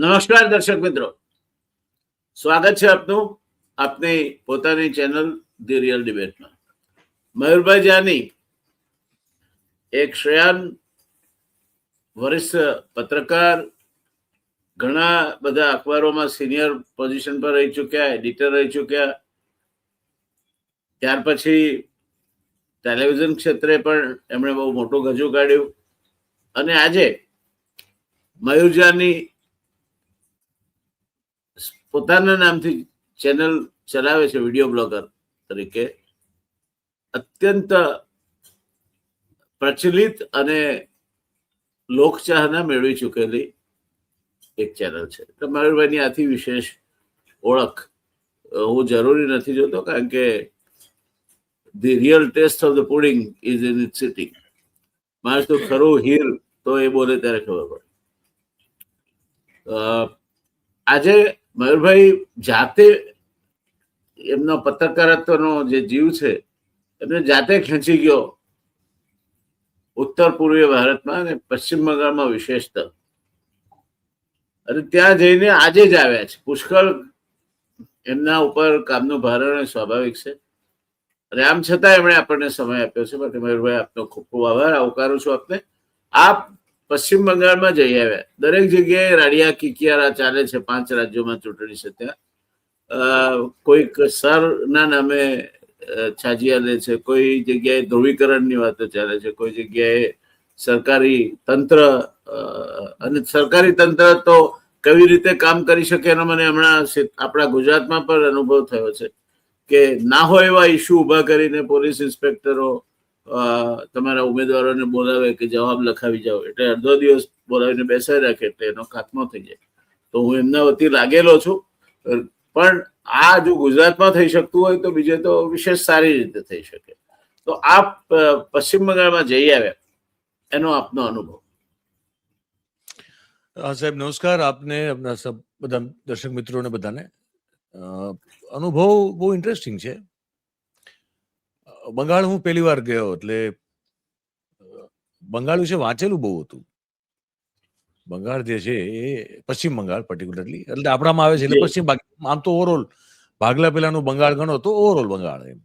નમસ્કાર દર્શક મિત્રો, સ્વાગત છે આપનું આપની પોતાની ચેનલ ધી રિયલ ડિબેટમાં. મયુરભાઈ જાની એક શ્રેયાન વરિષ્ઠ પત્રકાર, ઘણા બધા અખબારોમાં સિનિયર પોઝિશન પર રહી ચૂક્યા, એડિટર રહી ચૂક્યા, ત્યાર પછી ટેલિવિઝન ક્ષેત્રે પણ એમણે બહુ મોટું ગજુ કાઢ્યું. અને આજે મયુર જાની પોતાના નામથી ચેનલ ચલાવે છે, વિડીયો બ્લોગર તરીકે. અત્યંત પ્રચલિત અને લોકચાહના મેળવી ચૂકેલી એક ચેનલ છે. તો મયુરભાઈની આથી વિશેષ ઓળખ હું જરૂરી નથી જોતો, કારણ કે the real test of the pudding is in it sitting. મારે તો ખરું હીર તો એ બોલે ત્યારે ખબર પડે. આજે મયુરભાઈ જાતે એમનો પત્રકારત્વનો જે જીવ છે એમને જાતે ખેંચી ગયો ઉત્તર પૂર્વીય ભારતમાં અને પશ્ચિમ બંગાળમાં વિશેષતઃ, અને ત્યાં જઈને આજે જ આવ્યા છે. પુષ્કળ એમના ઉપર કામનું ભારણ સ્વાભાવિક છે, અને આમ છતાં એમણે આપણને સમય આપ્યો છે. માટે મયુરભાઈ આપનો ખૂબ ખૂબ આભાર, આવકારું છું આપને. આપ પશ્ચિમ બંગાળમાં જઈ આવ્યા, દરેક જગ્યાએ રાડિયા કિકિયારા ચાલે છે. 5 રાજ્યોમાં ચૂંટણી છે, ત્યાં કોઈક સરના નામે છાજિયા લે છે, કોઈ જગ્યાએ ધ્રુવીકરણની વાતો ચાલે છે, કોઈ જગ્યાએ સરકારી તંત્ર, અને સરકારી તંત્ર તો કેવી રીતે કામ કરી શકે એનો મને હમણાં આપણા ગુજરાતમાં પણ અનુભવ થયો છે કે ના હોય એવા ઇસ્યુ ઉભા કરીને પોલીસ ઇન્સ્પેક્ટરો તમારા ઉમેદવારોને બોલાવે કે જવાબ લખાવી જાઓ, એટલે અડધો દિવસ બોલાવીને બેસાડી રાખે, એટલે એનો ખાત્મો થઈ જાય. તો હું એમના વતી લાગેલો છું, પણ આ જો ગુજરાતમાં થઈ શકતું હોય તો બીજે તો વિશેષ સારી રીતે થઈ શકે. તો આપ પશ્ચિમ બંગાળમાં જઈ આવ્યા, એનો આપનો અનુભવ. સાહેબ નમસ્કાર, આપને આપના બધા દર્શક મિત્રોને બધાને. અનુભવ બહુ ઇન્ટરેસ્ટિંગ છે. બંગાળ હું પહેલી વાર ગયો, એટલે બંગાળ વિશે વાંચેલું બહુ હતું. બંગાળ જે છે એ પશ્ચિમ બંગાળ પર્ટિક્યુલરલી, એટલે આપણામાં આવે છે એટલે પશ્ચિમ, આમ તો ઓવરઓલ ભાગલા પેલાનું બંગાળ ગણો તો ઓવરઓલ બંગાળ એમ.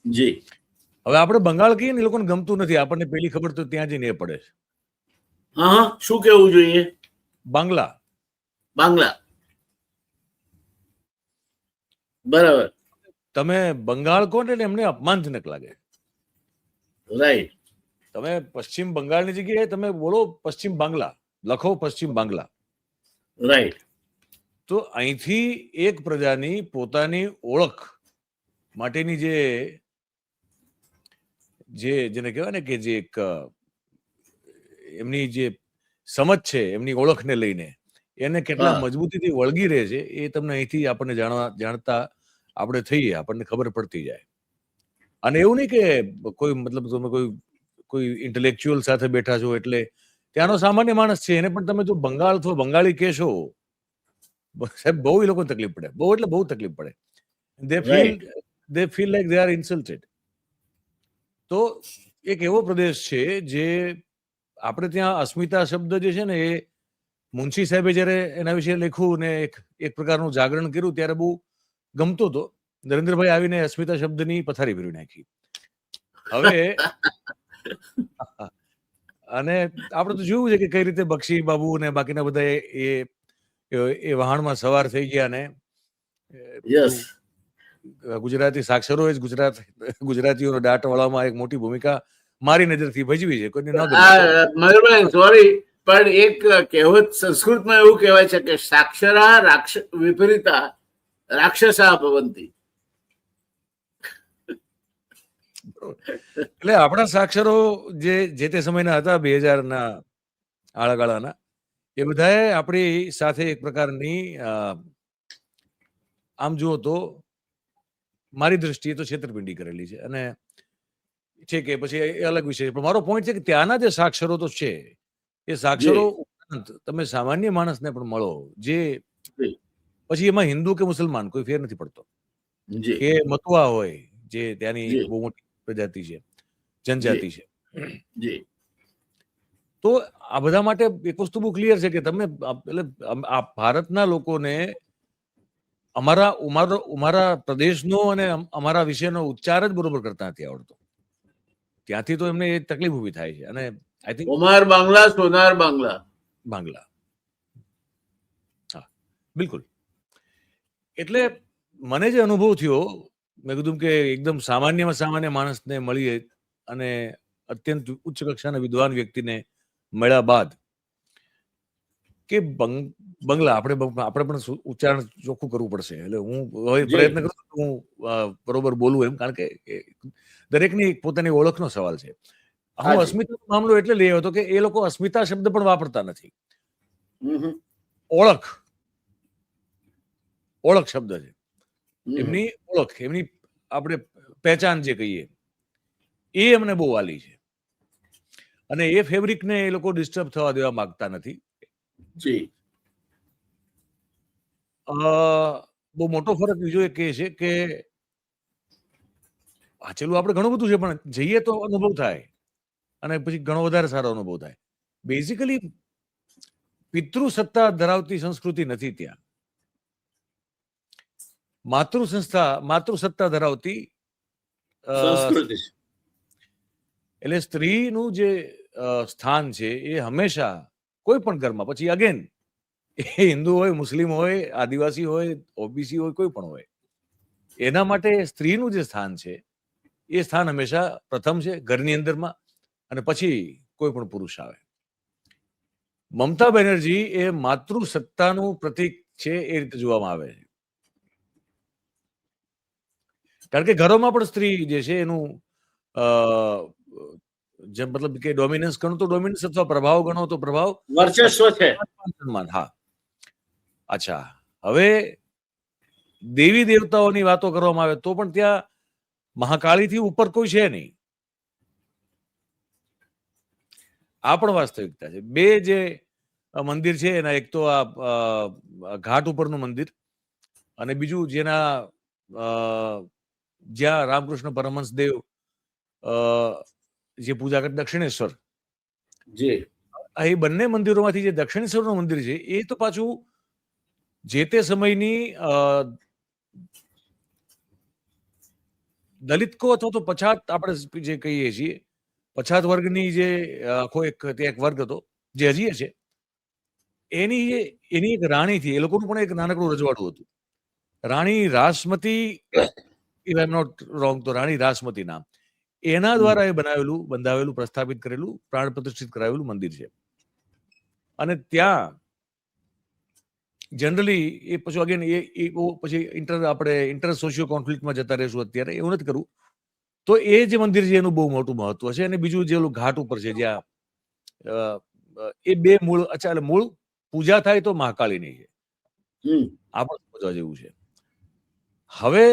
જી. હવે આપણે બંગાળ કહીએ ને, એ લોકોને ગમતું નથી. આપણને પેલી ખબર તો ત્યાં જઈને એ પડે છે. હા, શું કેવું જોઈએ? બાંગ્લા. બાંગ્લા, બરાબર. તમે બંગાળ કહો ને એમને અપમાનજનક લાગે. રાઈટ. તમે પશ્ચિમ બંગાળની જગ્યાએ તમે બોલો પશ્ચિમ બાંગ્લા, લખો પશ્ચિમ બાંગ્લા. રાઈટ. તો અહીંથી એક પ્રજાની પોતાની ઓળખ માટેની જેને કહેવાય ને કે જે એક એમની જે સમજ છે એમની ઓળખને લઈને, એને કેટલા મજબૂતીથી વળગી રહે છે એ તમને અહીંથી આપણને જાણતા આપણે થઈએ, આપણને ખબર પડતી જાય. અને એવું નહીં કે કોઈ મતલબ તમે કોઈ ઇન્ટેલેક્ચ્યુઅલ સાથે બેઠા છો એટલે ત્યાંનો સામાન્ય માણસ છે એને પણ તમે જો બંગાળ અથવા બંગાળી કહેશો, સાહેબ બહુ એ લોકોને તકલીફ પડે, બહુ એટલે બહુ તકલીફ પડે. they feel like they are insulted. તો એક એવો પ્રદેશ છે જે આપણે ત્યાં અસ્મિતા શબ્દ જે છે ને એ મુનશી સાહેબે જયારે એના વિશે લખ્યું ને એક પ્રકારનું જાગરણ કર્યું ત્યારે બહુ ગમતો હતો. નરેન્દ્રભાઈ આવીને અસ્મિતા શબ્દની પથારી ફેરવી નાખી. હવે અને આપણે તો જોયું છે કે કઈ રીતે બક્ષી બાબુ ને બાકીના બધા એ વહાણમાં સવાર થઈ ગયા ને ગુજરાતી સાક્ષરો જ ગુજરાતીઓનો દાટ વાળવામાં એક મોટી ભૂમિકા મારી નજરથી ભજવી છે. કોઈને ન ગમે. મયુરભાઈ સોરી, પણ એક કહેવત સંસ્કૃતમાં એવું કહેવાય છે કે સાક્ષરા વિપરીતા રાક્ષસા ભવંતી. એટલે આપણા સાક્ષરો જે તે સમયના હતા 2000ના આળાગાળાના, એ બધાએ આપણી સાથે એક પ્રકારની આમ જુઓ તો મારી દ્રષ્ટિએ તો છેતરપિંડી કરેલી છે. અને છે કે પછી એ અલગ વિષય છે, પણ મારો પોઈન્ટ છે કે ત્યાંના જે સાક્ષરો તો છે એ સાક્ષરો ઉપરાંત તમે સામાન્ય માણસને પણ મળો, જે પછી એમાં હિન્દુ કે મુસલમાન કોઈ ફેર નથી પડતો, કે મતુઆ હોય જે ત્યાંની બહુ મોટી પ્રજાતિ છે, જનજાતિ છે, તો તો આ બધા માટે એક વસ્તુ બહુ ક્લિયર છે કે તમે એટલે આ ભારતના લોકોને અમારા પ્રદેશનો અને અમારા વિશેનો ઉચ્ચાર જ બરોબર કરતા નથી આવડતો. ત્યાંથી તો એમને એ તકલીફ ઊભી થાય છે. અને આઈ થિંક ઓમાર બાંગ્લા, સોનાર બાંગ્લા. બાંગ્લા, હા, બિલકુલ. એટલે મને જે અનુભવ થયો, મેં કીધું કે એકદમ સામાન્યમાં સામાન્ય માણસને મળીએ અને અત્યંત ઉચ્ચ કક્ષાના વિદ્વાન વ્યક્તિને મળ્યા બાદ કે બંગલા આપણે પણ ઉચ્ચારણ ચોખ્ખું કરવું પડશે. એટલે હું હવે પ્રયત્ન કરું છું હું બરોબર બોલું એમ, કારણ કે દરેકની પોતાની ઓળખનો સવાલ છે. હું અસ્મિતાનો મામલો એટલે લઈ આવ્યો હતો કે એ લોકો અસ્મિતા શબ્દ પણ વાપરતા નથી. ઓળખ શબ્દ છે. એમની ઓળખ, એમની આપણે પહેચાન જે કહીએ એ એમને બહુ વાલી છે. અને એ ફેબ્રિકને એ લોકો ડિસ્ટર્બ થવા દેવા માંગતા નથી. બહુ મોટો ફરક બીજો એક એ છે કે વાંચેલું આપણે ઘણું બધું છે, પણ જઈએ તો અનુભવ થાય અને પછી ઘણો વધારે સારો અનુભવ થાય. બેઝિકલી પિતૃસત્તા ધરાવતી સંસ્કૃતિ નથી ત્યાં. માતૃસત્તા ધરાવતી સંસ્કૃતિ. એટલે સ્ત્રીનું જે સ્થાન છે એ હંમેશા કોઈ પણ ઘરમાં, પછી અગેન એ હિન્દુ હોય, મુસ્લિમ હોય, આદિવાસી હોય, ઓબીસી હોય, કોઈ પણ હોય, એના માટે સ્ત્રીનું જે સ્થાન છે એ સ્થાન હંમેશા પ્રથમ છે ઘરની અંદરમાં, અને પછી કોઈ પણ પુરુષ આવે. મમતા બેનર્જી એ માતૃસત્તાનું પ્રતીક છે એ રીતે જોવામાં આવે છે. કારણ કે ઘરોમાં પણ સ્ત્રી જે છે એનું જેમ મતલબ કે ડોમિનન્સ ગણો તો ડોમિનન્સ, અથવા પ્રભાવ ગણો તો પ્રભાવ, વર્ચસ્વ છે. હા. અચ્છા, હવે દેવી દેવતાઓની વાતો કરવામાં આવે તો પણ ત્યાં મહાકાળીથી ઉપર કોઈ છે નહીં. આ પણ વાસ્તવિકતા છે. બે જે મંદિર છે એના, એક તો આ ઘાટ ઉપરનું મંદિર, અને બીજું જ્યાં રામકૃષ્ણ પરમહંસ દેવ જે પૂજા કરે, દક્ષિણેશ્વર. એ બંને મંદિરોમાંથી જે દક્ષિણેશ્વરનું મંદિર છે એ તો પાછું જે તે સમયની દલિત કો અથવા તો પછાત, આપણે જે કહીએ છીએ પછાત વર્ગની જે આખો એક વર્ગ હતો જે હજી છે, એની એક રાણીથી, એ લોકોનું પણ એક નાનકડું રજવાડું હતું. રાણી Rasmati, if I am not wrong, તો રાણી રાસમતી નામ, એના દ્વારા એ બંધાવેલું, પ્રસ્થાપિત કરેલું, પ્રાણ પ્રતિષ્ઠિત કરાવેલું મંદિર છે. અને ત્યાં જનરલી એ પછી અગેન પછી ઇન્ટર સોશિયો કોન્ફ્લિક્ટમાં જતા રહીશું, અત્યારે એવું નથી કરવું. તો એ જે મંદિર છે એનું બહુ મોટું મહત્વ છે. અને બીજું જે ઘાટ ઉપર છે જ્યાં એ બે મૂળ, એટલે મૂળ પૂજા થાય તો મહાકાળીની છે. આ પણ સમજવા જેવું છે. હવે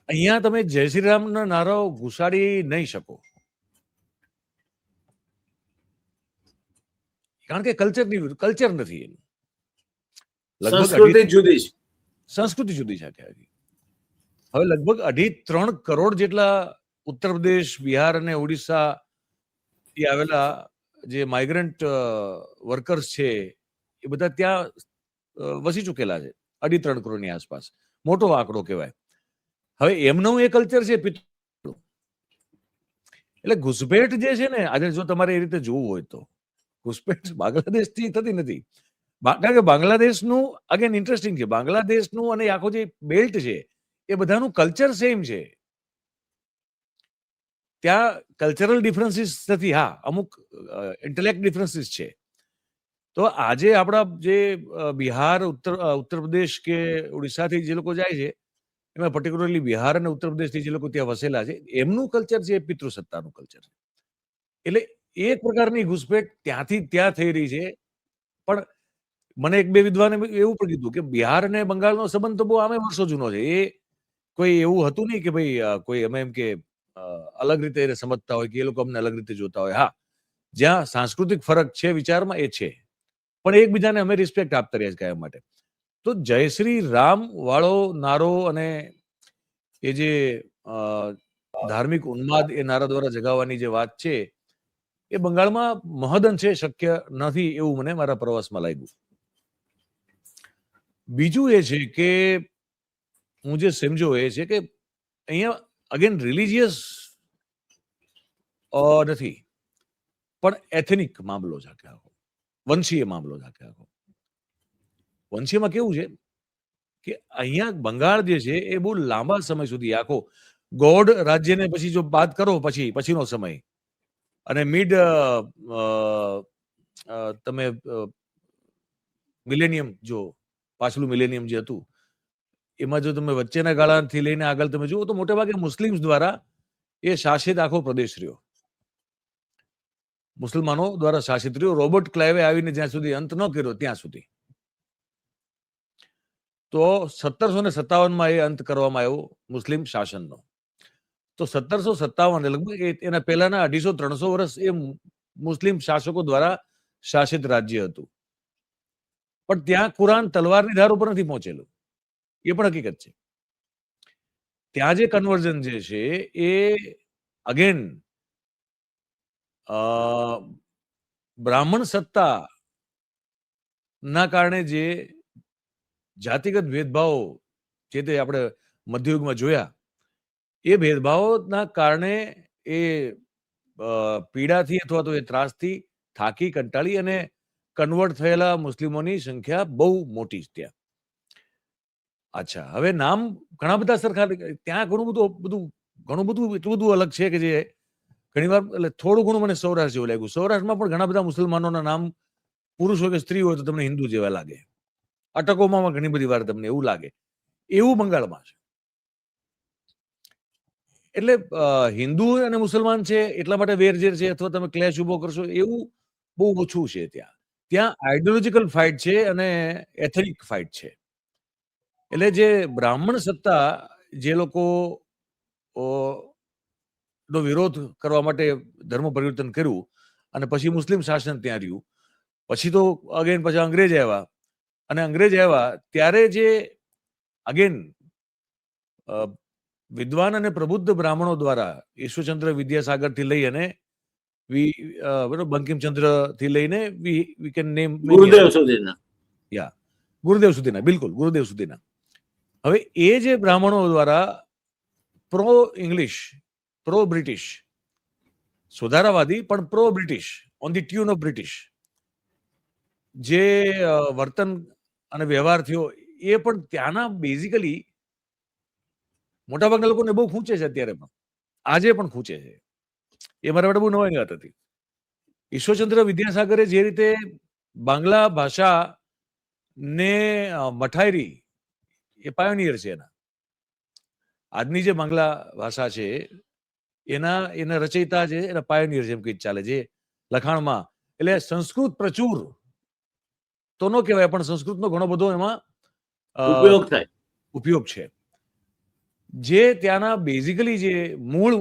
અહીંયા તમે જય શ્રી રામના નારાઓ ઘુસાડી નહીં શકો, કારણ કે કલ્ચર નથી એનું. સંસ્કૃતિ જુદી છે. સંસ્કૃતિ જુદી છે. હવે લગભગ 2.5-3 કરોડ જેટલા ઉત્તર પ્રદેશ, બિહાર અને ઓડિશા થી આવેલા જે માઇગ્રન્ટ વર્કર્સ છે એ બધા ત્યાં વસી ચૂકેલા છે. 2.5-3 કરોડની આસપાસ. મોટો આંકડો કહેવાય. હવે એમનું એ કલ્ચર છે એટલે ઘુસપેઠ જે છે ને, આજે જો તમારે એ રીતે જોવું હોય તો ઘુસપેઠ બાંગ્લાદેશથી થતી નથી. કારણ કે બાંગ્લાદેશનું અગેન ઇન્ટરેસ્ટિંગ છે, બાંગ્લાદેશનું અને આખો જે બેલ્ટ છે એ બધાનું કલ્ચર સેમ છે. ત્યાં કલ્ચરલ ડિફરન્સીસ નથી, હા અમુક ઇન્ટેલેક્ટ ડિફરન્સીસ છે. તો આજે આપણા જે બિહાર, ઉત્તર પ્રદેશ કે ઓડિશાથી જે લોકો જાય છે, એમાં પર્ટિક્યુલરલી બિહાર અને ઉત્તર પ્રદેશથી જે લોકો ત્યાં વસેલા છે, એમનું કલ્ચર છે પિતૃસત્તાનું કલ્ચર. એટલે એક પ્રકારની ઘુસપેઠ ત્યાંથી ત્યાં થઈ રહી છે. પણ મને એક બે વિદ્વાને એવું પણ કીધું કે બિહાર અને બંગાળનો સંબંધ તો બહુ આમે વર્ષો જૂનો છે. એ કોઈ એવું હતું નહીં કે ભાઈ કોઈ અમે એમ કે અલગ રીતે એને સમજતા હોય કે એ લોકો અમને અલગ રીતે જોતા હોય. હા, જ્યાં સાંસ્કૃતિક ફરક છે વિચારમાં, એ છે, પણ એકબીજાને અમે રિસ્પેક્ટ આપતા રહ્યા કાયમ માટે. તો જય શ્રી રામ વાળો નારો અને એ જે ધાર્મિક ઉન્માદ એ નારા દ્વારા જગાવવાની જે વાત છે, એ બંગાળમાં મહદઅંશે શક્ય નથી એવું મને મારા પ્રવાસમાં લાગ્યું. બીજું એ છે કે હું જે સમજો એ છે કે અહીંયા અગેન રિલિજિયસ નથી, પણ એથેનિક મામલો છે આખો, વંશીય મામલો છે આખો. વંશીયમાં કેવું છે કે અહીંયા બંગાળ જે છે એ બહુ લાંબા સમય સુધી આખો ગોડ રાજ્યને પછી જો બાદ કરો પછીનો સમય અને મિડ તમે મિલેનિયમ જો પાછલું મિલેનિયમ જે હતું એમાં જો તમે વચ્ચેના ગાળાથી લઈને આગળ તમે જુઓ તો મોટેભાગે મુસ્લિમ્સ દ્વારા એ શાસિત આખો પ્રદેશ રહ્યો, મુસલમાનો દ્વારા શાસિત રહ્યો. રોબર્ટ ક્લાઇવે આવીને જ્યાં સુધી અંત ન કર્યો ત્યાં સુધી. તો 1757માં એ અંત કરવામાં આવ્યો મુસ્લિમ શાસનનો. તો 1757 લગભગ એના પહેલાના 250-300 વર્ષ એ મુસ્લિમ શાસકો દ્વારા શાસિત રાજ્ય હતું. પણ ત્યાં કુરાન તલવારની ધાર ઉપર નથી પહોંચેલું, એ પણ હકીકત છે. ત્યાં જે કન્વર્ઝન જે છે એ અગેન બ્રાહ્મણ સત્તા ના કારણે જે જાતિગત ભેદભાવો જે તે આપણે મધ્યયુગમાં જોયા, એ ભેદભાવોના કારણે એ પીડાથી અથવા તો એ ત્રાસથી થાકી કંટાળી અને કન્વર્ટ થયેલા મુસ્લિમોની સંખ્યા બહુ મોટી છે ત્યાં. અચ્છા, હવે નામ ઘણા બધા સરખા, ત્યાં ઘણું બધું એટલું બધું અલગ છે કે જે ઘણી વાર એટલે થોડું ઘણું મને સૌરાષ્ટ્ર જેવું લાગ્યું. સૌરાષ્ટ્રમાં પણ ઘણા બધા મુસલમાનોના નામ પુરુષ હોય કે સ્ત્રી હોય તો તમને હિન્દુ જેવા લાગે. અટકોમાં ઘણી બધી વાર તમને એવું લાગે. એવું બંગાળમાં છે. એટલે હિન્દુ અને મુસલમાન છે એટલા માટે વેરઝેર છે અથવા તમે ક્લેશ ઉભો કરશો એવું બહુ ઓછું છે ત્યાં. ત્યાં આઈડિયોલોજીકલ ફાઇટ છે અને એથનિક ફાઇટ છે. એટલે જે બ્રાહ્મણ સત્તા જે લોકો નો વિરોધ કરવા માટે ધર્મ પરિવર્તન કર્યું અને પછી મુસ્લિમ શાસન ત્યાં રહ્યું, પછી તો અગેન પછી અંગ્રેજ આવ્યા અને અંગ્રેજ આવ્યા ત્યારે જે અગેન વિદ્વાન અને પ્રબુદ્ધ બ્રાહ્મણો દ્વારા ઈશ્વરચંદ્ર વિદ્યાસાગરથી લઈ અને બંકિમચંદ્ર થી લઈને વી કેન નેમ ગુરુદેવ સુધીના, ગુરુદેવ સુધીના, બિલકુલ ગુરુદેવ સુધીના. હવે એ જે બ્રાહ્મણો દ્વારા પ્રો ઇંગ્લિશ, પ્રો બ્રિટિશ, સુધારાવાદી પણ pro British, on the tune of British જે વર્તન અને વ્યવહાર થયો, એ પણ ત્યાંના બેઝિકલી મોટાભાગના લોકોને બહુ ખૂંચે છે અત્યારે પણ, આજે પણ ખૂંચે છે. એ મારા માટે બહુ નવાઈની વાત હતી. ઈશ્વરચંદ્ર વિદ્યાસાગરે જે રીતે બાંગ્લા ભાષા ને મઠાયરી, એ પાયોનિયર છે એના. આજની જે બાંગ્લા ભાષા છે એના રચયિતા છે, એના પાયોનિયર જેમ કે ચાલે છે લખાણમાં. એટલે સંસ્કૃત પ્રચુર તો ન કહેવાય પણ સંસ્કૃતનો ઘણો બધો એમાં ઉપયોગ છે. જે ત્યાંના બેઝિકલી જે મૂળ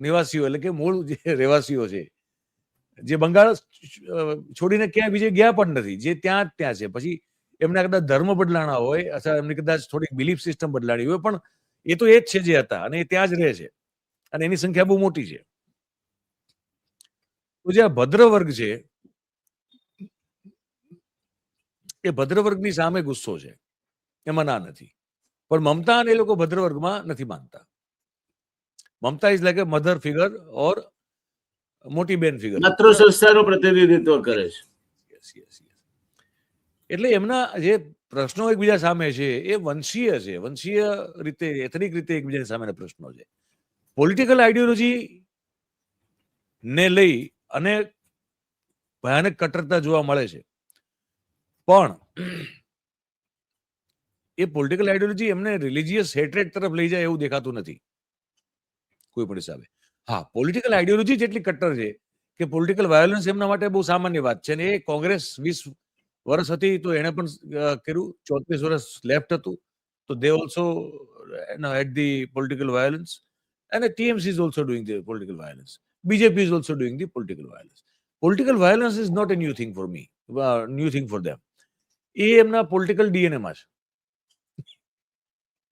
નિવાસીઓ એટલે કે મૂળ જે રહેવાસીઓ છે, જે બંગાળ છોડીને ક્યાંય બીજે ગયા પણ નથી, જે ત્યાં છે, પછી એમના કદાચ ધર્મ બદલાણા હોય અથવા એમની કદાચ થોડીક બિલીફ સિસ્ટમ બદલાણી હોય, પણ એ તો એ જ છે જે હતા અને એ ત્યાં જ રહે છે અને એની સંખ્યા બહુ મોટી છે. તો જે આ ભદ્ર વર્ગ છે એ ભદ્ર વર્ગની સામે ગુસ્સો છે, એમાં ના નથી. પણ મમતા અને એ લોકો ભદ્ર વર્ગમાં નથી માનતા. Mamata is like a mother figure or મોટી બેન ફિગર, માત્ર સંસ્થાનું પ્રતિનિધિત્વ કરે છે. એટલે એમના જે પ્રશ્નો એકબીજા સામે છે એ વંશીય છે, વંશીય રીતે એથનિક રીતે એકબીજાની સામેના પ્રશ્નો છે. પોલિટિકલ આઈડિયોલોજી ને લઈ અને ભયાનક કટ્ટરતા જોવા મળે છે, પણ એ પોલિટિકલ આઈડિયોલોજી એમને રિલિજિયસ હેટ્રેડ તરફ લઈ જાય એવું દેખાતું નથી કોઈ પણ હિસાબે. હા, પોલિટિકલ આઈડિયોલોજી જેટલી કટ્ટર છે કે પોલિટિકલ વાયોલન્સ એમના માટે બહુ સામાન્ય વાત છે. અને એ કોંગ્રેસ 20 વર્ષ હતી તો એને પણ કર્યું, 34 વર્ષ લેફ્ટ હતું તો they also had the political violence, and TMC is also doing the political violence. BJP is also doing the political violence. Political violence is not a new thing for me, new thing for them. એ એમના political DNA માં છે.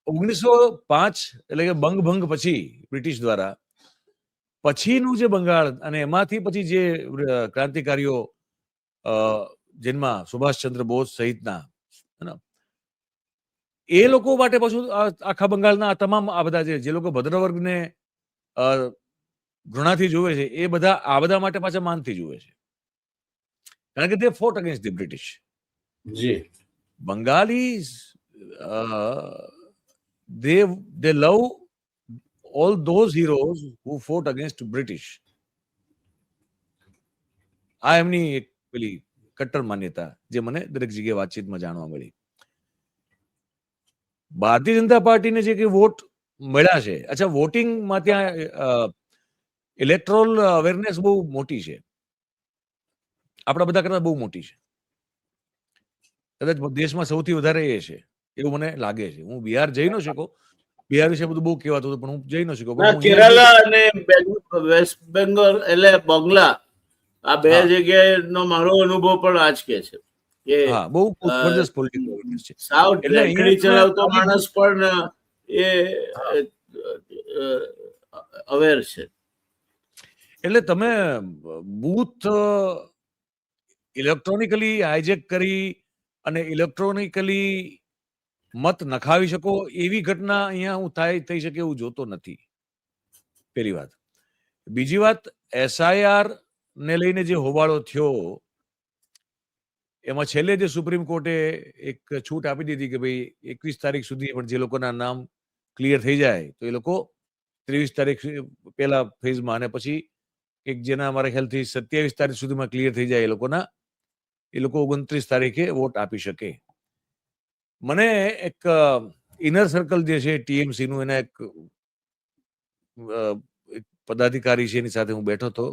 1905 એટલે કે બંગભંગ પછી British દ્વારા પછીનું જે બંગાળ અને એમાંથી પછી જે ક્રાંતિકારીઓ જેમાં સુભાષચંદ્ર બોઝ સહિતના એ લોકો માટે પાછું આખા બંગાળના તમામ આ બધા જે લોકો ભદ્રવર્ગને ઘૃણાથી જુએ છે એ બધા આ બધા માટે પાછા માનથી જુએ છે, કારણ કે તે ફોટ અગેન્સ્ટ ધી બ્રિટિશ. જી Bengalis, they love all those heroes who fought against British. આ એમની એક પેલી કટ્ટર માન્યતા જે મને દરેક જગ્યાએ વાતચીતમાં જાણવા મળી. ભારતીય જનતા પાર્ટીને જે કે વોટ મળ્યા છે, અચ્છા વોટિંગમાં ત્યાં ઇલેક્ટ્રોલ અવેરનેસ બહુ મોટી છે, આપણા બધા કરતા બહુ મોટી છે, કદાચ દેશમાં સૌથી વધારે એ છે એવું મને લાગે છે. હું બિહાર જઈ ન શકો, બિહાર વિશે બધું બહુ કહેવાતું હતું પણ હું જઈ ન શકો. કેરલા અને વેસ્ટ બેંગોલ એટલે બંગલા આ બે જગ્યાએનો મારો અનુભવ પણ આજ કે છે કે બહુ જબરદસ્ત પોલિટિકલ અવેરનેસ છે. સાવ ઢેકડી ચલાવતો માણસ પણ એ અવેર છે. એટલે તમે બૂથ ઇલેક્ટ્રોનિકલી હાઇજેક કરી અને ઇલેક્ટ્રોનિકલી મત નખાવી શકો એવી ઘટના અહીંયા હું થઈ શકે એવું જોતો નથી, પેલી વાત. બીજી વાત, SIR ને લઈને જે હોબાળો થયો એમાં છેલ્લે જે સુપ્રીમ કોર્ટે એક છૂટ આપી દીધી કે ભાઈ 21 તારીખ સુધી પણ જે લોકોના નામ ક્લિયર થઈ જાય તો એ લોકો 23 તારીખ પહેલા ફેઝમાં અને પછી એક જેના અમારા ખ્યાલથી 27 તારીખ સુધીમાં ક્લિયર થઈ જાય એ લોકો 29 તારીખે વોટ આપી શકે. મને એક ઇનર સર્કલ જે છે TMC નું, એના એક પદાધિકારી છે એની સાથે હું બેઠો હતો,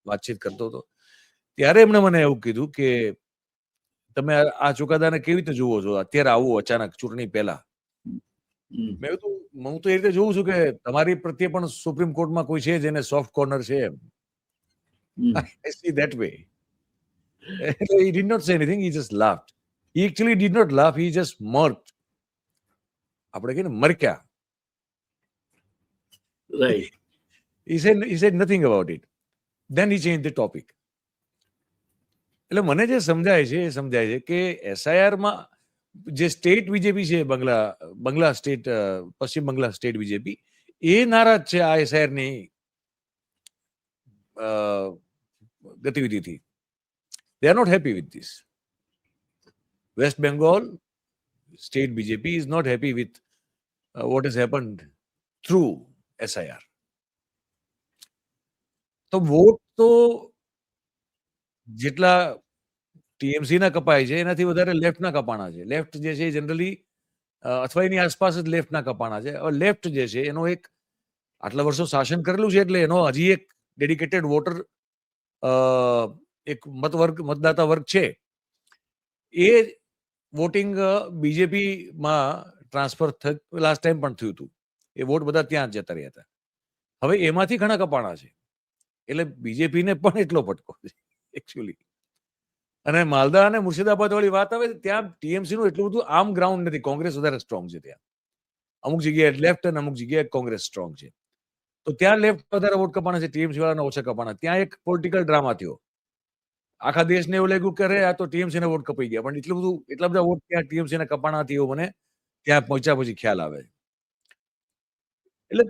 વાતચીત કરતો હતો, ત્યારે એમણે મને એવું કીધું કે તમે આ ચુકાદાને કેવી રીતે જુઓ છો અત્યારે આવું અચાનક ચૂંટણી પહેલા? મેં કીધું હું તો એ રીતે જોઉં છું કે તમારી પ્રત્યે પણ સુપ્રીમ કોર્ટમાં કોઈ છે જેને સોફ્ટ કોર્નર છે. I see that way. He did not say anything, he just laughed. He actually did not laugh, he just smirked. આપણે કહીએ ને મરક્યા. Right. He said nothing about it. Then he changed the topic. એટલે મને જે સમજાય છે એ સમજાય છે કે SIR માં જે સ્ટેટ બીજેપી છે, બંગલા સ્ટેટ, પશ્ચિમ બંગલા સ્ટેટ બીજેપી, એ નારાજ છે આ SIR ની ગતિવિધિથી. They are not happy with this. West Bengal state BJP is not happy with what has happened through SIR. તો વોટ તો જેટલા TMC ના કપાય છે એનાથી વધારે લેફ્ટના કપાણા છે. લેફ્ટ જે છે જનરલી અથવા એની આસપાસ જ લેફ્ટના કપાણા છે. હવે લેફ્ટ જે છે એનો એક આટલા વર્ષો શાસન કરેલું છે એટલે એનો હજી એક ડેડિકેટેડ વોટર એક મતદાતા વર્ગ છે. એ વોટિંગ બીજેપીમાં ટ્રાન્સફર લાસ્ટ ટાઈમ પણ થયું હતું. એ વોટ બધા ત્યાં જતા રહ્યા હતા. હવે એમાંથી ઘણા કપાણા છે એટલે બીજેપીને પણ એટલો ફટકો છે એકચ્યુઅલી. અને માલદા અને મુર્શિદાબાદ વાળી વાત આવે ત્યાં TMC નું એટલું બધું આમ ગ્રાઉન્ડ નથી. કોંગ્રેસ વધારે સ્ટ્રોંગ છે ત્યાં. અમુક જગ્યાએ લેફ્ટ અને અમુક જગ્યાએ કોંગ્રેસ સ્ટ્રોંગ છે. તો ત્યાં લેફ્ટ વધારે વોટ કપાણા છે, TMC વાળાના ઓછા કપાણા. ત્યાં એક પોલિટિકલ ડ્રામા થયો. આખા દેશને એવું લાગ્યું કે અરે આ તો TMC ના વોટ કપાઈ ગયા, પણ એટલા બધા વોટ ત્યાં TMC ના કપાણા હતી એવું મને ત્યાં પહોંચ્યા પછી ખ્યાલ આવે. એટલે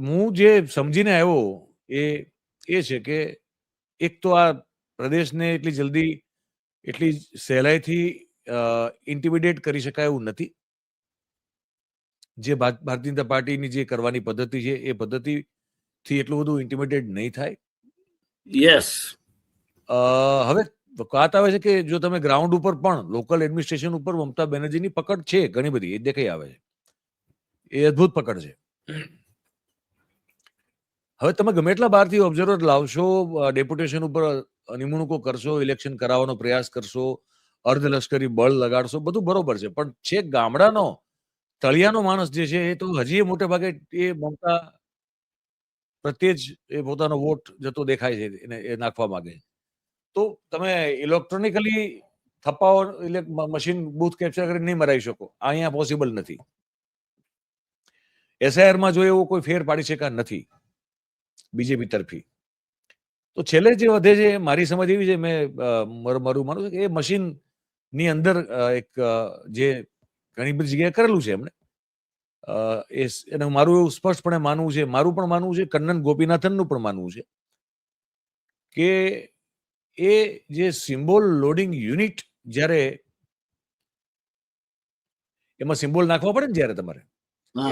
હું જે સમજીને આવ્યો એ છે કે એક તો આ પ્રદેશને એટલી જલ્દી એટલી સહેલાઈથી ઇન્ટિમિડેટ કરી શકાય એવું નથી. જે ભારતીય જનતા પાર્ટીની જે કરવાની પદ્ધતિ છે એ પદ્ધતિથી એટલું બધું ઇન્ટિમિડેટ નહીં થાય. યસ. હવે વાત આવે છે કે જો તમે ગ્રાઉન્ડ ઉપર પણ લોકલ એડમિનિસ્ટ્રેશન ઉપર મમતા બેનર્જીની પકડ છે ઘણી બધી, એ દેખાઈ આવે છે. એ અદભુત પકડ છે. હવે તમે ગમે એટલા બહારથી ઓબ્ઝર્વર લાવશો, ડેપ્યુટેશન ઉપર નિમણૂકો કરશો, ઇલેક્શન કરાવવાનો પ્રયાસ કરશો, અર્ધલશ્કરી બળ લગાડશો, બધું બરોબર છે, પણ છેક ગામડાનો તળિયાનો માણસ જે છે એ તો હજી મોટે ભાગે એ મમતા પ્રત્યે જ એ પોતાનો વોટ જતો દેખાય છે, એને એ નાખવા માંગે. તો તમે ઇલેક્ટ્રોનિકલી થપ્પાઓ મશીન બૂથ કેપ્ચર કરીને નહીં મરાવી શકો. અહીંયા પોસિબલ નથી. SIR માં જો એવો કોઈ ફેર પાડી શકા નથી. બીજેપી તરફી. તો છેલ્લે જે વધે છે મારી સમજ એવી છે, મારું માનવું છે કે એ મશીનની અંદર એક જે ઘણી બધી જગ્યાએ કરેલું છે એમણે, એને મારું એવું સ્પષ્ટપણે માનવું છે, મારું પણ માનવું છે, કન્નન ગોપીનાથનનું પણ માનવું છે કે એ જે સિમ્બોલ લોડિંગ યુનિટ જ્યારે એમાં સિમ્બોલ નાખવા પડે ને જ્યારે તમારે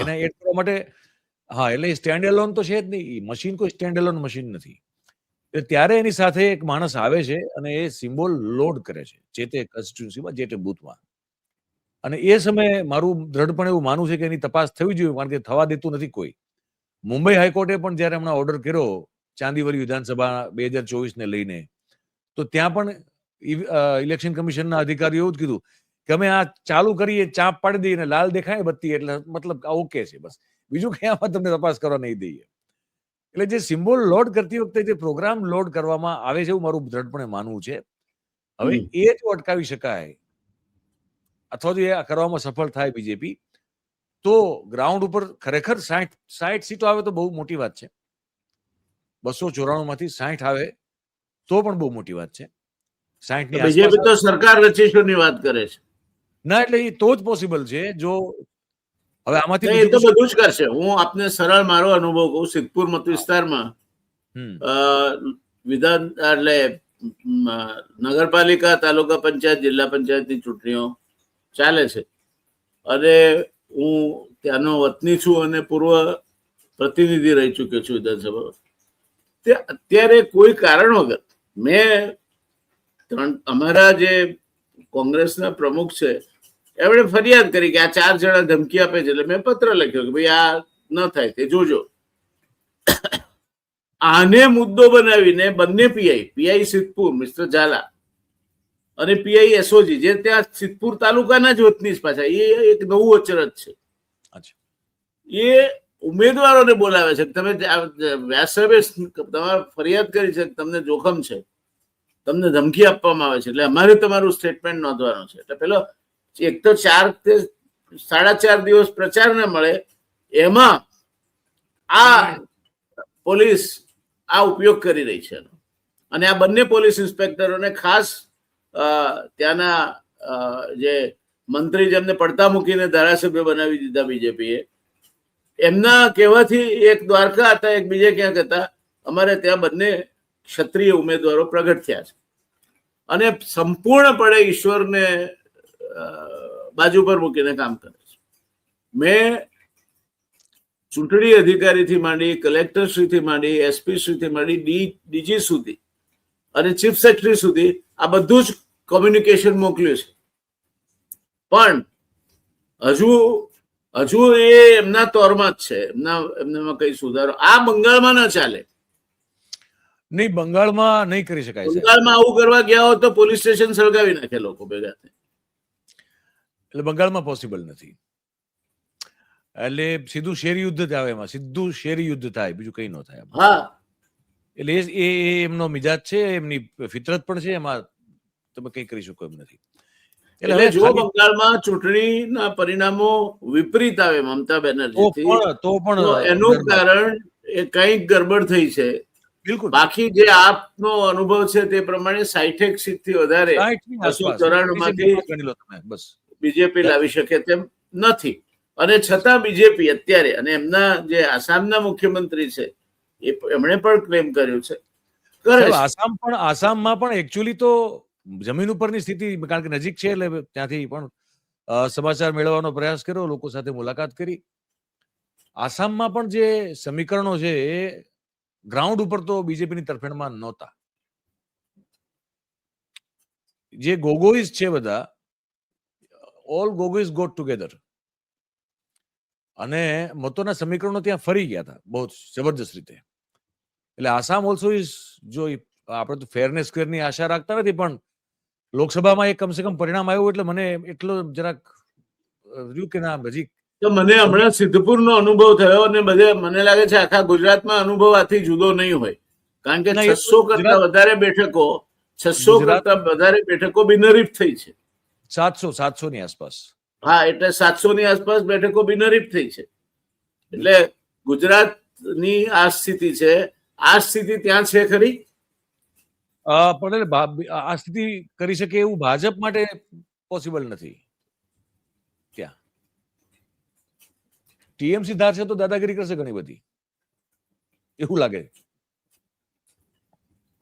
એને એડ કરવા માટે, હા, એટલે સ્ટેન્ડ એલોન તો છે જ નહીં, મશીન કોઈ સ્ટેન્ડ એલોન મશીન નથી. ત્યારે એની સાથે એક માણસ આવે છે અને એ સિમ્બોલ લોડ કરે છે જે તે કોન્સ્ટિટ્યુન્સીમાં, જે તે બૂથમાં. અને એ સમયે મારું દ્રઢપણે એવું માનવું છે કે એની તપાસ થવી જોઈએ, કારણ કે થવા દેતું નથી કોઈ. મુંબઈ હાઈકોર્ટે પણ જ્યારે હમણાં ઓર્ડર કર્યો ચાંદીવલી વિધાનસભા 2024 ને લઈને, તો ત્યાં પણ ઇલેક્શન કમિશનના અધિકારીઓ એવું જ કીધું કે અમે આ ચાલુ કરીએ, ચાપ પાડી દઈએ, લાલ દેખાય બત્તી એટલે મતલબ ઓકે છે, બસ બીજું કઈ આમાં તમને તપાસ કરવા નહીં દઈએ. એટલે જે સિમ્બોલ લોડ કરતી વખતે જે પ્રોગ્રામ લોડ કરવામાં આવે છે એવું મારું દ્રઢપણે માનવું છે. હવે એ જો અટકાવી શકાય અથવા જો એ કરવામાં સફળ થાય બીજેપી, તો ગ્રાઉન્ડ ઉપર ખરેખર 60 સીટો આવે તો બહુ મોટી વાત છે. 294 માંથી 60 આવે તો પણ બહુ મોટી વાત છે. 60 ની બીજેપી તો સરકાર રચીશુંની વાત કરે છે. ના, એટલે એ તો જ પોસિબલ છે જો હવે આમાંથી એ તો બધું જ કરશે. હું આપને સરળ મારો અનુભવ કહું. સિદ્ધપુર મત વિસ્તારમાં વિધાન એટલે નગરપાલિકા, તાલુકા પંચાયત, જિલ્લા પંચાયતની ચૂંટણીઓ ચાલે છે અને હું ત્યાંનો વતની છું અને પૂર્વ પ્રતિનિધિ રહી ચૂક્યો છું વિધાનસભામાં. અત્યારે કોઈ કારણ વગર મેં અમારા જે કોંગ્રેસના પ્રમુખ છે એમણે ફરિયાદ કરી કે આ 4 જણા ધમકી આપે છે, એટલે મેં પત્ર લખ્યો કે ભાઈ આ ન થાય તે જોજો. આને મુદ્દો બનાવીને બંને પીઆઈ સિદ્ધપુર મિસ્ટર ઝાલા અને પીઆઈ એસઓજી, જે ત્યાં સિદ્ધપુર તાલુકાના જ વતની જ પાછા, એ એક નવું અચરજ છે. એ ઉમેદવારોને બોલાવે છે, તમે વ્યાસ સાહેબે તમારે ફરિયાદ કરી છે, તમને જોખમ છે, તમને ધમકી આપવામાં આવે છે, એટલે અમારે તમારું સ્ટેટમેન્ટ નોંધવાનું છે. એટલે પેલો એક તો 4 કે 4.5 દિવસ પ્રચાર ન મળે, એમાં આ પોલીસ આ ઉપયોગ કરી રહી છે. અને આ બંને પોલીસ ઇન્સ્પેક્ટરોને ખાસ ત્યાંના જે મંત્રી, જેમને પડતા મૂકીને ધારાસભ્ય બનાવી દીધા બીજેપીએ, એમના કહેવાથી એક દ્વારકા હતા, એક બીજે ક્યાંક હતા, અમારે ત્યાં બંને ક્ષત્રિય ઉમેદવારો પ્રગટ થયા છે અને સંપૂર્ણપણે ઈશ્વરને બાજુ પર મૂકીને કામ કરે છે. મેં ચૂંટણી અધિકારીથી માંડી, કલેક્ટરશ્રીથી માંડી, એસપીશ્રીથી માંડી, ડીજી સુધી અને ચીફ સેક્રેટરી સુધી આ બધું જ કોમ્યુનિકેશન મોકલ્યું છે. પણ હજુ એ એમના તોરમાં જ છે, એમનામાં કઈ સુધારો આ બંગાળમાં ના ચાલે. નહીં, બંગાળમાં નહીં કરી શકાય. બંગાળમાં આવું કરવા ગયા હો તો પોલીસ સ્ટેશન સળગાવી નાખે લોકો ભેગા થઈ. એટલે બંગાળમાં પોસિબલ નથી. એટલે સીધું શેરી યુદ્ધ જ આવે, એમાં સીધું શેરી યુદ્ધ થાય, બીજું કઈ ન થાય. હા, એટલે એ એમનો મિજાજ છે, એમની ફિતરત પણ છે, એમાં તમે કઈ કરી શકો એમ નથી. એટલે જો બંગાળમાં ચૂંટણીના પરિણામો વિપરીત આવે મમતા બેનર્જીથી, તો પણ એનું કારણ એ કંઈક ગડબડ થઈ છે. બિલકુલ. બાકી જે આપનો અનુભવ છે તે પ્રમાણે 60 સીટથી વધારે 294 માંથી બીજેપી લાવી શકે તેમ નથી. અને છતાં બીજેપી અત્યારે, અને એમના જે આસામના મુખ્યમંત્રી છે એમણે પણ ક્લેમ કર્યું છે. આસામમાં પણ એકચ્યુઅલી તો જમીન ઉપરની સ્થિતિ, કારણ કે નજીક છે એટલે ત્યાંથી પણ સમાચાર મેળવવાનો પ્રયાસ કર્યો, લોકો સાથે મુલાકાત કરી. આસામમાં પણ જે સમીકરણો છે એ ગ્રાઉન્ડ ઉપર તો બીજેપીની તરફેણમાં નહોતા. જે ગોગોઈઝ છે બધા, ઓલ ગોગોઈઝ ગોટ ટુગેધર, અને મતોના સમીકરણો ત્યાં ફરી ગયા હતા બહુ જબરજસ્ત રીતે. એટલે આસામ ઓલ્સો ઇઝ, જો આપણે તો ફેરનેસ સ્ક્વેરની આશા રાખતા નથી, પણ લોકસભામાં એક કમસે કમ પરિણામ આવ્યું એટલે મને એટલો જરાક રહ્યું કે ના, હજી તો મને હમણાં સિદ્ધપુરનો અનુભવ થયો અને બધે મને લાગે છે આખા ગુજરાતમાં અનુભવ આથી જુદો નહીં હોય, કારણ કે 600 કરતા વધારે બેઠકો બિનહરીફ થઈ છે. 700 ની આસપાસ. હા, એટલે 700 ની આસપાસ બેઠકો બિનહરીફ થઈ છે. એટલે ગુજરાતની આ સ્થિતિ છે. આ સ્થિતિ ત્યાં છે ખરી? પણ આ સ્થિતિ કરી શકે એવું ભાજપ માટે પોસિબલ નથી. ત્યાં ટીએમસી ધારશે તો દાદાગીરી કરશે ઘણી બધી, એવું લાગે.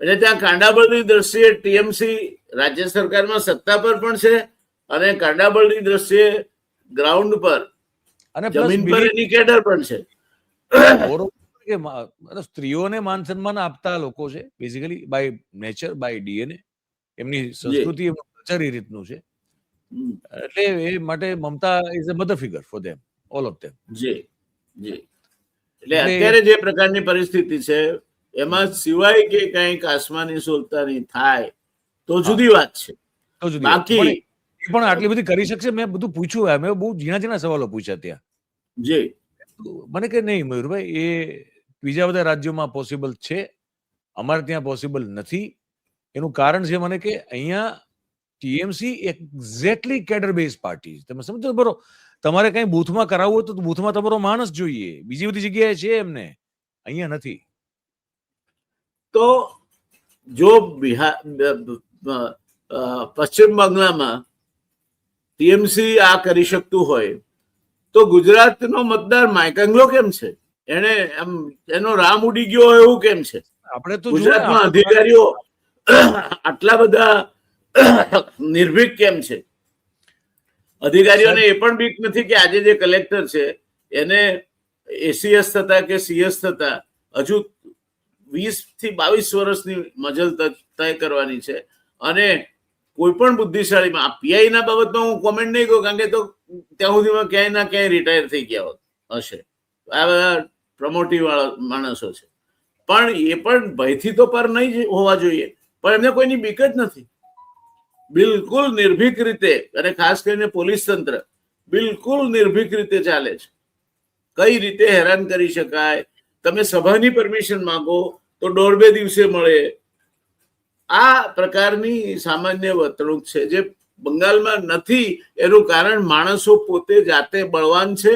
એટલે ત્યાં કાંડાબળની દ્રષ્ટિએ ટીએમસી રાજ્ય સરકારમાં સત્તા પર પણ છે અને કાંડાબળની દ્રષ્ટિએ ગ્રાઉન્ડ પર અને જમીન પર એની કેડર પણ છે. સ્ત્રીઓને માન સન્માન આપતા લોકો છે basically by nature, by DNA. એમની સંસ્કૃતિ, એમનું કલ્ચર એ રીતનું છે. એટલે એ માટે Mamata is a mother figure for them, all of them. જી જી. એટલે અત્યારે જે પ્રકારની પરિસ્થિતિ છે એમાં સિવાય કે કંઈક આસમાની સુલતાની થાય તો જુદી વાત છે. બાકી પણ આટલી બધી કરી શકશે? મેં બધું પૂછ્યું, મેં બહુ ઝીણા સવાલો પૂછ્યા ત્યાં. જી. મને કે નહીં મયુરભાઈ, એ બીજા બધા રાજ્યોમાં પોસિબલ છે, અમારે ત્યાં પોસિબલ નથી. એનું કારણ છે મને કે અહીંયા TMC exactly cadre base party. તમે સમજો બરો, તમારે કઈ બૂથમાં કરાવવું હોય તો બૂથમાં તમારો માણસ જોઈએ, બીજી બધી જગ્યાએ છે, એમને અહીંયા નથી. તો જો બિહાર, પશ્ચિમ બંગાળમાં ટીએમસી આ કરી શકતું હોય તો ગુજરાતનો મતદાર માયકાંગલો કેમ છે? એનો રામ ઉડી ગયો હોય એવું કેમ છે? આપણે તો ગુજરાતમાં અધિકારીઓ આટલા બધા નિર્ભીક કેમ છે? અધિકારીઓને એ પણ બીક નથી કે આજે જે કલેક્ટર છે એને એસીએસ થતા કે સીએસ થતા હજુ 20 થી 22 વર્ષની મજલ તય કરવાની છે. અને કોઈ પણ બુદ્ધિશાળીમાં આ પીઆઈ ના બાબતમાં હું કોમેન્ટ નહીં કરું, કારણ કે તો ત્યાં સુધીમાં ક્યાંય ના ક્યાંય રિટાયર થઈ ગયા હશે. આ બધા પ્રમોટિવ વાળા માણસો છે, પણ એ પણ ભયથી તો પર નહીં હોવા જોઈએ. પણ એમને કોઈની બીક જ નથી. બિલકુલ નિર્ભીક રીતે, અને ખાસ કરીને પોલીસ તંત્ર બિલકુલ નિર્ભીક રીતે ચાલે છે. કઈ રીતે હેરાન કરી શકાય? તમે સભાની પરમિશન માંગો તો 1.5-2 દિવસે મળે. આ પ્રકારની સામાન્ય વર્તણૂક છે જે બંગાળમાં નથી. એનું કારણ માણસો પોતે જાતે બળવાન છે,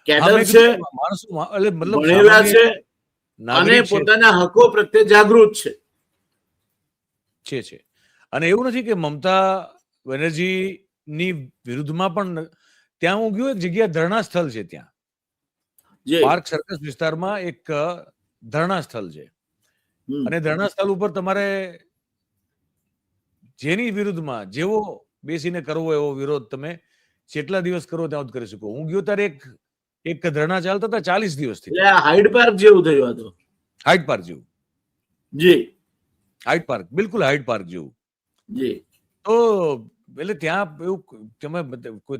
કેડર છે, ભણેલા છે અને પોતાના હકો પ્રત્યે જાગૃત છે. અને એવું નથી કે મમતા બેનર્જી ની વિરુદ્ધમાં પણ ત્યાં હું ગયો, એક જગ્યા ધરણા સ્થળ છે, ત્યાં પાર્ક સર્કસ વિસ્તારમાં એક ધરણા સ્થળ છે. અને ધરણા સ્થળ ઉપર તમારે જેની વિરુદ્ધમાં જેવો બેસીને કરવો એવો વિરોધ તમે જેટલા દિવસ કરો ત્યાં કરી શકો. હું ગયો ત્યારે એક ધરણા ચાલતા હતા 40 દિવસથી. હાઇડ પાર્ક જેવું થયું હતું. હાઇડ પાર્ક જેવું. જી. હાઇડ પાર્ક, બિલકુલ હાઇડ પાર્ક જેવું. જી. તો એટલે ત્યાં એવું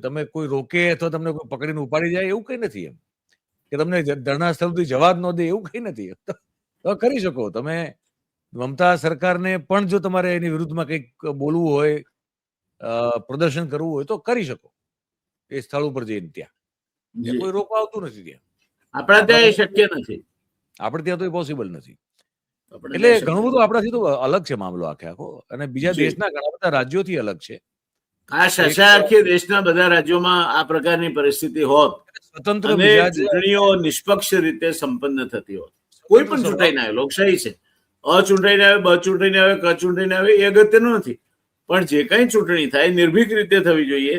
તમે કોઈ રોકે અથવા તમને કોઈ પકડીને ઉપાડી જાય એવું કઈ નથી. એમ કે તમને ધરણા સ્થળથી જવા જ ન દે એવું કઈ નથી. તો કરી શકો તમે. મમતા સરકારને પણ જો તમારે એની વિરુદ્ધમાં કંઈક બોલવું હોય, પ્રદર્શન કરવું હોય તો કરી શકો એ સ્થળ ઉપર જઈને. ત્યાં કોઈ રોકવા આવતું નથી. ત્યાં આપણા ત્યાં શક્ય નથી. આપણે ત્યાં તો એ પોસિબલ નથી. એટલે ઘણું બધું આપણાથી તો અલગ છે મામલો આખો. અને બીજા દેશના ઘણા બધા રાજ્યોથી અલગ છે. આખી દેશના બધા રાજ્યોમાં આ પ્રકારની પરિસ્થિતિ હોત, સ્વતંત્ર ચૂંટણીઓ નિષ્પક્ષ રીતે સંપન્ન થતી હોત. કોઈ પણ ચૂંટાઈને આવે, લોકશાહી છે, ચૂંટાઈને આવે, ચૂંટાઈને આવે, ચૂંટાઈને આવે, એ અગત્યનું નથી. પણ જે કઈ ચૂંટણી થાય નિર્ભીક રીતે થવી જોઈએ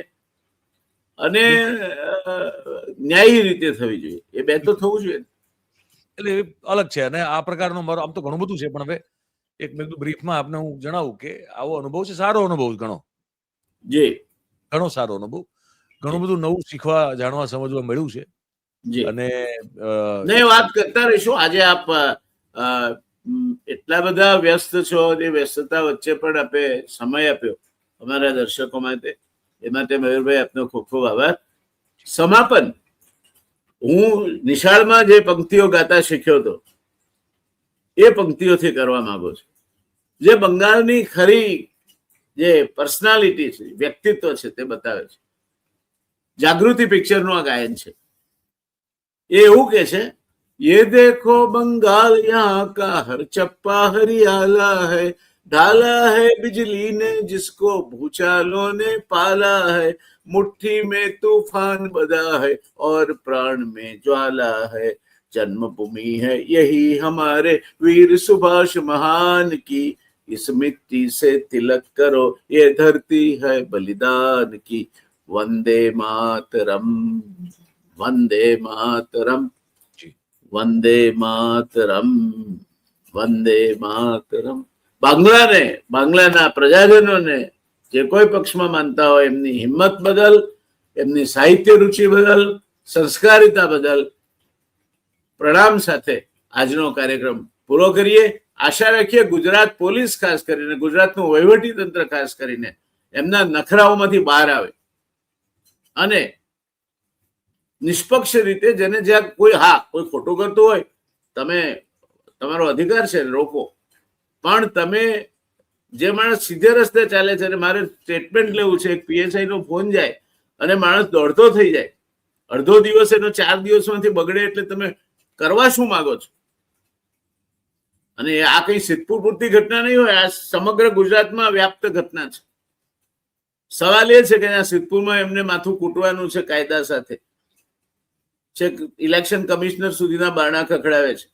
અને ન્યાયી રીતે થવી જોઈએ. એ બે તો થવું જોઈએ. એટલે અલગ છે. અને આ પ્રકારનો મારો આમ તો ઘણું બધું છે, પણ હવે એક મેં બ્રીફમાં આપને હું જણાવું કે આવો અનુભવ છે, સારો અનુભવ ઘણો. જી. ઘણો સારો અનુભવ. ઘણું બધું નવું શીખવા, જાણવા, સમજવા મળ્યું છે. અને વાત કરતા રહીશું. આજે આપ એટલા બધા વ્યસ્ત છો, એ વ્યસ્તતા વચ્ચે પણ આપે સમય આપ્યો અમારા દર્શકો માટે. એ માટે મયુરભાઈ આપનો ખૂબ ખૂબ આભાર. સમાપન હું નિશાળમાં જે પંક્તિઓ ગાતા શીખ્યો હતો એ પંક્તિઓથી કરવા માંગુ છું. જે બંગાળની ખરી જે પર્સનાલિટી છે, વ્યક્તિત્વ છે, તે બતાવે છે. જાગૃતિ પિક્ચરનું આ ગાયન છે. એ એવું કે છે, ये देखो बंगाल यहाँ का हर चप्पा हरियाला है, डाला है बिजली ने जिसको भूचालों ने पाला है, मुट्ठी में तूफान बदा है और प्राण में ज्वाला है, जन्मभूमि है यही हमारे वीर सुभाष महान की, इस मिट्टी से तिलक करो ये धरती है बलिदान की, वंदे मातरम, वंदे मातरम, જી वंदे मातरम, वंदे मातरम. બાંગ્લાના પ્રજાજનોને જે કોઈ પક્ષમાં માનતા હોય એમની હિંમત બદલ, એમની સાહિત્ય રુચિ બદલ, સંસ્કારિતા બદલ પ્રણામ સાથે આજનો કાર્યક્રમ પૂરો કરીએ. આશા રાખીએ ગુજરાત પોલીસ ખાસ કરીને, ગુજરાતનું વહીવટી તંત્ર ખાસ કરીને એમના નખરાઓમાંથી બહાર આવે અને નિષ્પક્ષ રીતે જેને જ્યાં કોઈ ખોટું કરતું હોય તમે તમારો અધિકાર છે રોકો, પણ તમે જે માણસ સીધે રસ્તે ચાલે છે અને મારે સ્ટેટમેન્ટ લેવું છે, એક પીએસઆઈ નો ફોન જાય અને માણસ દોડતો થઈ જાય, અડધો દિવસ એનો 4 દિવસમાંથી બગડે, એટલે તમે કરવા શું માંગો છો? અને આ કઈ સિદ્ધપુર પૂરતી ઘટના નહીં હોય, આ સમગ્ર ગુજરાતમાં વ્યાપ્ત ઘટના છે. સવાલ એ છે કે આ સિદ્ધપુરમાં એમને માથું કૂટવાનું છે કાયદા સાથે, છેક ઇલેક્શન કમિશનર સુધીના બારણા ખખડાવે છે.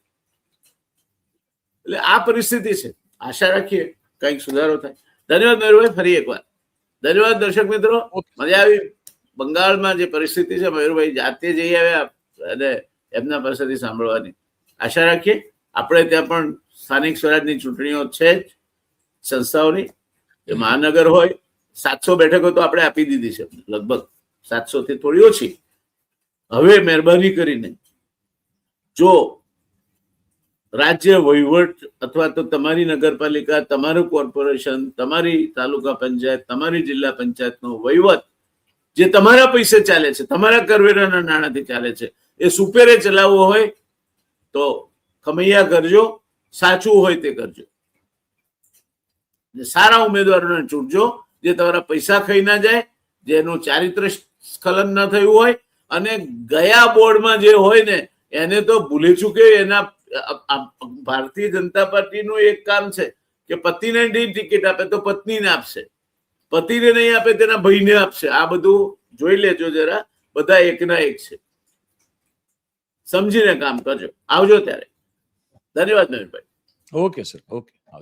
એટલે આ પરિસ્થિતિ છે. આશા રાખીએ કંઈક સુધારો થાય. ધન્યવાદ મયુરભાઈ, ફરી એકવાર ધન્યવાદ. દર્શક મિત્રો, મજા આવી. બંગાળમાં જે પરિસ્થિતિ છે, મયુરભાઈ જાતે જઈ આવ્યા અને એમના પાસેથી સાંભળવાની. આશા રાખીએ આપણે ત્યાં પણ સ્થાનિક સ્વરાજની ચૂંટણીઓ છે જ, સંસ્થાઓની. એ મહાનગર હોય, 700 બેઠકો તો આપણે આપી દીધી છે, લગભગ 700 થી થોડી ઓછી. હવે મહેરબાની કરીને જો રાજ્ય વહીવટ અથવા તો તમારી નગરપાલિકા, તમારું કોર્પોરેશન, તમારી તાલુકા પંચાયત, તમારી જિલ્લા પંચાયતનો વહીવટ જે તમારા પૈસે ચાલે છે, તમારા કરવેરાના નાણાંથી ચાલે છે, એ સુપેરે ચલાવવો હોય તો ખમૈયા કરજો, સાચું હોય તે કરજો. સારા ઉમેદવારોને ચૂંટજો, જે તમારા પૈસા ખાઈ ના જાય, જેનું ચારિત્ર સ્ખલન ન થયું હોય, અને ગયા બોર્ડમાં જે હોય ને એને તો ભૂલી ચૂકે. એના ભારતીય જનતા પાર્ટીનું એક કામ છે કે પતિને નહીં ટિકિટ આપે તો પત્નીને આપશે, પતિને નહીં આપે તેના ભાઈને આપશે. આ બધું જોઈ લેજો જરા. બધા એકના એક છે, સમજીને કામ કરજો. આવજો ત્યારે. ધન્યવાદ નવીનભાઈ. Okay sir, okay.